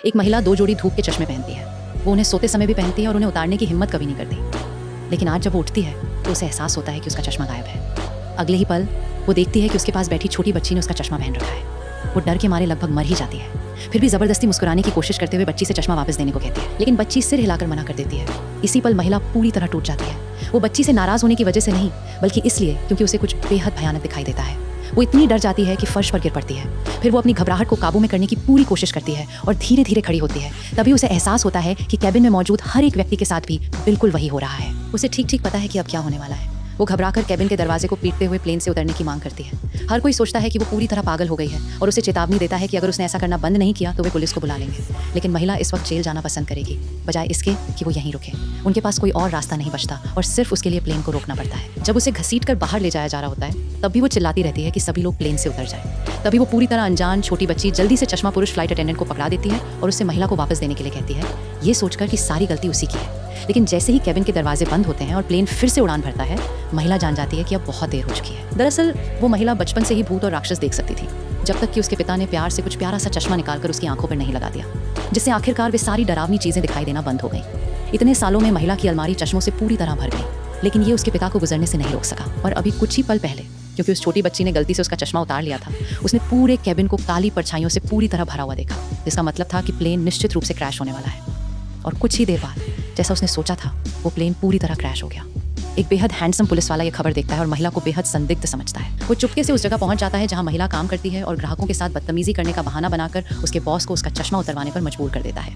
एक महिला 2 जोड़ी धूप के चश्मे पहनती है। वो उन्हें सोते समय भी पहनती है और उन्हें उतारने की हिम्मत कभी नहीं करती। लेकिन आज जब वो उठती है तो उसे एहसास होता है कि उसका चश्मा गायब है। अगले ही पल वो देखती है कि उसके पास बैठी छोटी बच्ची ने उसका चश्मा पहन रखा है। वो डर के मारे लगभग मर ही जाती है। फिर भी जबरदस्ती मुस्कुराने की कोशिश करते हुए बच्ची से चश्मा वापस देने को कहती है, लेकिन बच्ची सिर हिलाकर मना कर देती है। इसी पल महिला पूरी तरह टूट जाती है। वो बच्ची से नाराज होने की वजह से नहीं, बल्कि इसलिए क्योंकि उसे कुछ बेहद भयानक दिखाई देता है। वो इतनी डर जाती है कि फर्श पर गिर पड़ती है। फिर वो अपनी घबराहट को काबू में करने की पूरी कोशिश करती है और धीरे धीरे खड़ी होती है। तभी उसे एहसास होता है कि कैबिन में मौजूद हर एक व्यक्ति के साथ भी बिल्कुल वही हो रहा है। उसे ठीक ठीक पता है कि अब क्या होने वाला है। वो घबराकर कैबिन के दरवाजे को पीटते हुए प्लेन से उतरने की मांग करती है। हर कोई सोचता है कि वो पूरी तरह पागल हो गई है और उसे चेतावनी देता है कि अगर उसने ऐसा करना बंद नहीं किया तो वे पुलिस को बुला लेंगे। लेकिन महिला इस वक्त जेल जाना पसंद करेगी, बजाय इसके कि वो यहीं रुके। उनके पास कोई और रास्ता नहीं बचता और सिर्फ उसके लिए प्लेन को रोकना पड़ता है। जब उसे घसीटकर बाहर ले जाया जा रहा होता है तब भी वो चिल्लाती रहती है कि सभी लोग प्लेन से उतर जाए। तभी वो पूरी तरह अनजान छोटी बच्ची जल्दी से चश्मा पुरुष फ्लाइट अटेंडेंट को पकड़ा देती है और उससे महिला को वापस देने के लिए कहती है, ये सोचकर कि सारी गलती उसी की है। लेकिन जैसे ही कैबिन के दरवाजे बंद होते हैं और प्लेन फिर से उड़ान भरता है, महिला जान जाती है कि अब बहुत देर हो चुकी है। दरअसल वो महिला बचपन से ही भूत और राक्षस देख सकती थी, जब तक कि उसके पिता ने प्यार से कुछ प्यारा सा चश्मा निकालकर उसकी आंखों पर नहीं लगा दिया, जिससे आखिरकार वे सारी डरावनी चीजें दिखाई देना बंद हो गई। इतने सालों में महिला की अलमारी चश्मों से पूरी तरह भर गई, लेकिन ये उसके पिता को गुजरने से नहीं रोक सका। और अभी कुछ ही पल पहले, क्योंकि उस छोटी बच्ची ने गलती से उसका चश्मा उतार लिया था, उसने पूरे कैबिन को काली परछाइयों से पूरी तरह भरा हुआ देखा, जिसका मतलब था कि प्लेन निश्चित रूप से क्रैश होने वाला है। और कुछ ही देर बाद, जैसा उसने सोचा था, वो प्लेन पूरी तरह क्रैश हो गया। एक बेहद हैंडसम पुलिस वाला ये खबर देखता है और महिला को बेहद संदिग्ध समझता है। वो चुपके से उस जगह पहुंच जाता है जहां महिला काम करती है और ग्राहकों के साथ बदतमीजी करने का बहाना बनाकर उसके बॉस को उसका चश्मा उतरवाने पर मजबूर कर देता है।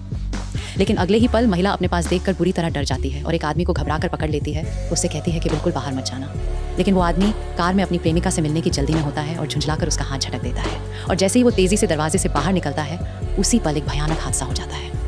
लेकिन अगले ही पल महिला अपने पास देखकर बुरी तरह डर जाती है और एक आदमी को घबराकर पकड़ लेती है। उससे कहती है कि बिल्कुल बाहर मत जाना। लेकिन वो आदमी कार में अपनी प्रेमिका से मिलने की जल्दी में होता है और झुंझलाकर उसका हाथ झटक देता है। और जैसे ही वो तेजी से दरवाजे से बाहर निकलता है, उसी पल एक भयानक हादसा हो जाता है।